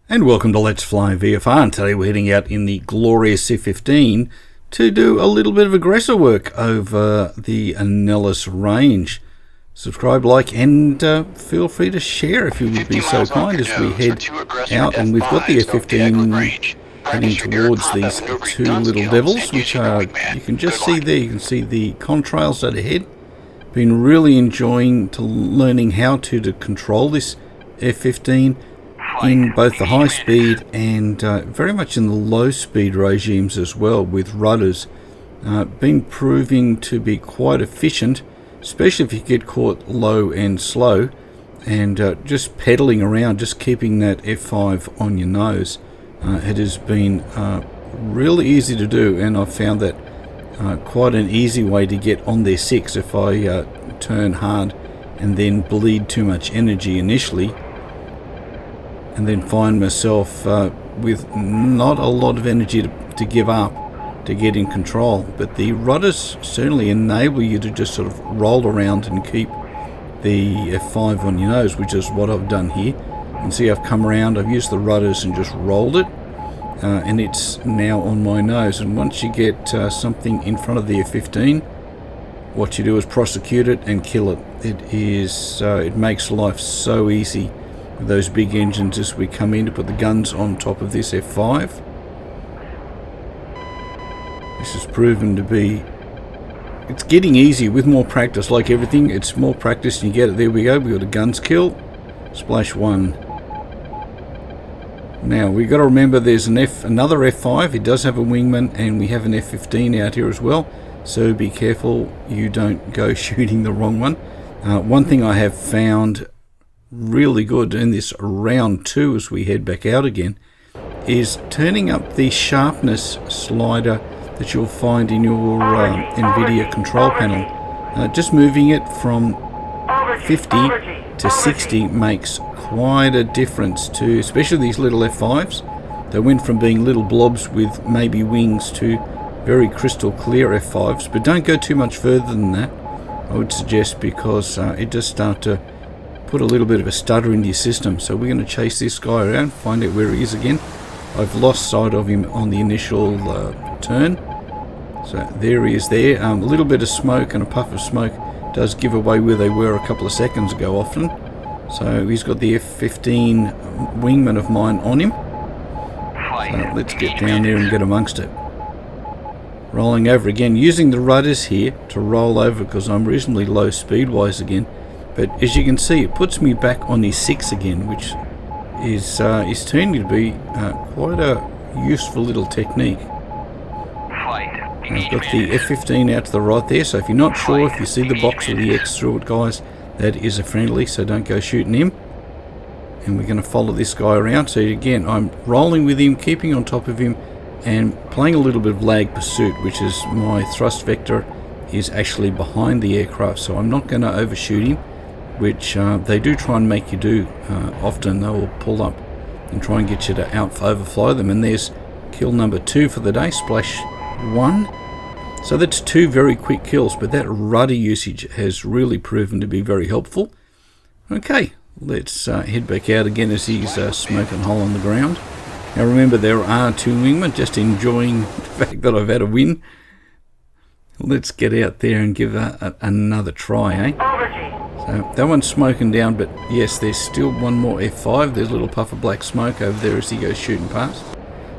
And welcome to Let's Fly VFR, and today we're heading out in the glorious F-15 to do a little bit of aggressor work over the Nellis range. Subscribe, like, and feel free to share if you would be so kind as we head out. And we've got the F-15 heading towards these two little devils, which are, you can just see there, you can see the contrails that are ahead. Been really enjoying learning how to control this F-15 in both the high speed and very much in the low speed regimes as well with rudders. Been proving to be quite efficient, especially if you get caught low and slow, and just pedaling around, just keeping that F-5 on your nose. It has been really easy to do, and I've found that quite an easy way to get on their 6 if I turn hard and then bleed too much energy initially, and then find myself with not a lot of energy to give up to get in control. But the rudders certainly enable you to just sort of roll around and keep the F5 on your nose, which is what I've done here. You can see I've come around, I've used the rudders and just rolled it, and it's now on my nose. And once you get something in front of the F-15, what you do is prosecute it and kill it. It makes life so easy with those big engines as we come in to put the guns on top of this F-5. This has proven to be, it's getting easier with more practice. Like everything, it's more practice and you get it. There we go, we got a guns kill, splash 1. Now we got to remember there's another F-5. It does have a wingman, and we have an F-15 out here as well, so be careful you don't go shooting the wrong one. One thing I have found really good in this round 2 as we head back out again is turning up the sharpness slider that you'll find in your NVIDIA control panel. Just moving it from 50 to 60 makes quite a difference to, especially these little F5s. They went from being little blobs with maybe wings to very crystal clear F5s, but don't go too much further than that, I would suggest, because it does start to put a little bit of a stutter into your system. So we're going to chase this guy around, find out where he is again. I've lost sight of him on the initial turn. So there he is there. A little bit of smoke and a puff of smoke does give away where they were a couple of seconds ago often. So he's got the F-15 wingman of mine on him. So let's get down there and get amongst it. Rolling over again, using the rudders here to roll over because I'm reasonably low speed wise again. But as you can see, it puts me back on his 6 again, which is turning to be quite a useful little technique. I've got the F-15 out to the right there, so if you're not sure, if you see the box with the X through it, guys, that is a friendly, so don't go shooting him. And we're going to follow this guy around. So again, I'm rolling with him, keeping on top of him, and playing a little bit of lag pursuit, which is my thrust vector is actually behind the aircraft, so I'm not going to overshoot him, which they do try and make you do. Often they will pull up and try and get you to overfly them. And there's kill number 2 for the day, splash 1. So that's 2 very quick kills, but that rudder usage has really proven to be very helpful. Okay, let's head back out again as he's smoking a hole on the ground. Now remember, there are 2 wingmen, just enjoying the fact that I've had a win. Let's get out there and give another try, eh? So that one's smoking down, but yes, there's still one more F5. There's a little puff of black smoke over there as he goes shooting past.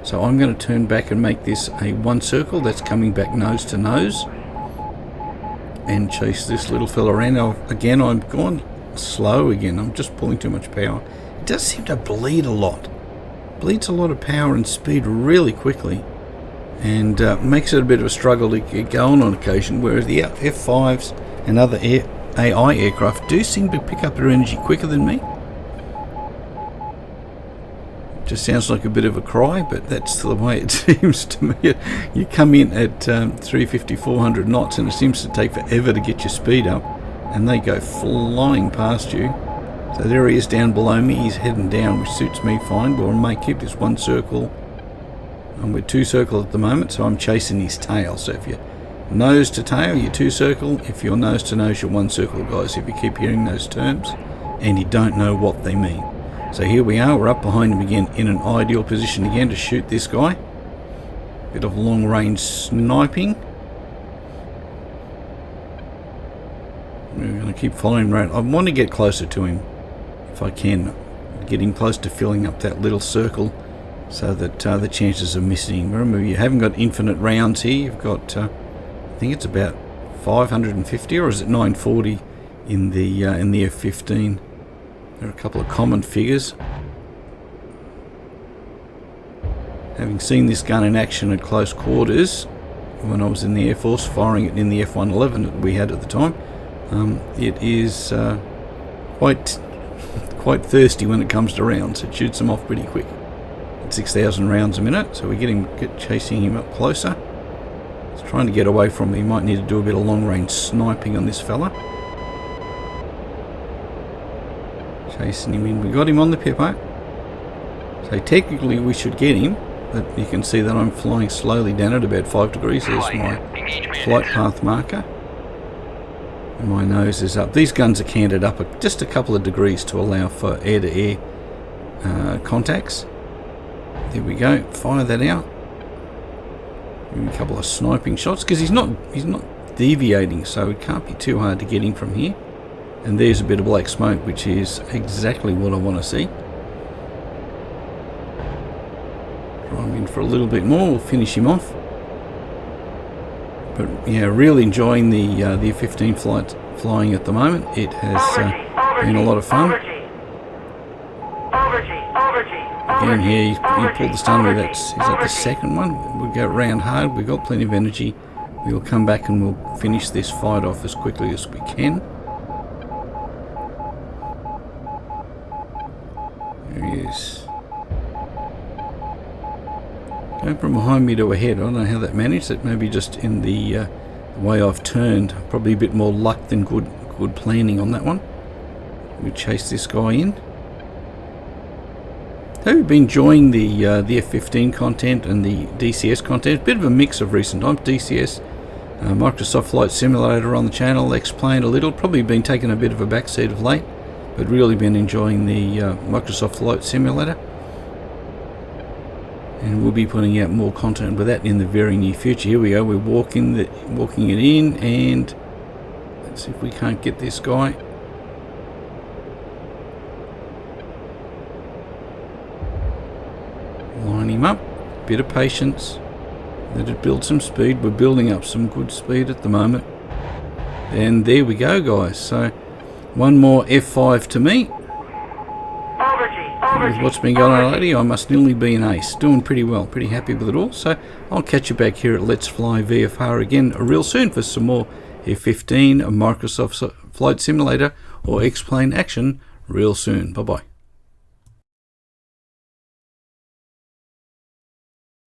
So I'm going to turn back and make this a 1 circle. That's coming back nose to nose. And chase this little fella around. Now, again, I'm going slow again. I'm just pulling too much power. It does seem to bleed a lot. Bleeds a lot of power and speed really quickly. And makes it a bit of a struggle to get going on occasion. Whereas the F5s and other AI aircraft do seem to pick up their energy quicker than me. Just sounds like a bit of a cry, but that's the way it seems to me. You come in at 350, 400 knots, and it seems to take forever to get your speed up, and they go flying past you. So there he is down below me. He's heading down, which suits me fine, but I may keep this 1 circle. And we're 2 circle at the moment, so I'm chasing his tail. So if you're nose to tail, you're 2 circle. If you're nose to nose, you're 1 circle, guys, if you keep hearing those terms and you don't know what they mean. So here we are, we're up behind him again in an ideal position again to shoot this guy. Bit of long range sniping. We're going to keep following him around. I want to get closer to him if I can. Get him close to filling up that little circle so that the chances of missing. Remember, you haven't got infinite rounds here. You've got, I think it's about 550, or is it 940 in the F-15. There are a couple of common figures. Having seen this gun in action at close quarters when I was in the Air Force, firing it in the F-111 that we had at the time, it is quite thirsty when it comes to rounds. It shoots them off pretty quick. At 6,000 rounds a minute, so we're chasing him up closer. He's trying to get away from me. Might need to do a bit of long range sniping on this fella. Chasing him in. We got him on the pippo. So technically we should get him, but you can see that I'm flying slowly down at about 5 degrees. There's my flight path marker. And my nose is up. These guns are canted up just a couple of degrees to allow for air-to-air contacts. There we go. Fire that out. Maybe a couple of sniping shots because he's not deviating, so it can't be too hard to get him from here. And there's a bit of black smoke, which is exactly what I want to see. Drive in for a little bit more. We'll finish him off. But yeah, really enjoying the F-15 flying at the moment. It has been a lot of fun. Again, here he pulled the stun. Is that the second one? We'll go round hard. We've got plenty of energy. We will come back and we'll finish this fight off as quickly as we can. There he is. Going from behind me to ahead. I don't know how that managed. It maybe just in the way I've turned. Probably a bit more luck than good planning on that one. We chase this guy in. So we've been enjoying the F-15 content and the DCS content. A bit of a mix of recent times. DCS, Microsoft Flight Simulator on the channel. Explained a little. Probably been taking a bit of a backseat of late, but really been enjoying the Microsoft Flight Simulator. And we'll be putting out more content with that in the very near future. Here we go. We're walking it in, and let's see if we can't get this guy. Line him up. Bit of patience. Let it build some speed. We're building up some good speed at the moment. And there we go, guys. So one more F5 to me. With what's been going on lately, I must nearly be an ace. Doing pretty well, pretty happy with it all. So I'll catch you back here at Let's Fly VFR again real soon for some more F-15, a Microsoft Flight Simulator, or X-Plane action real soon. Bye bye.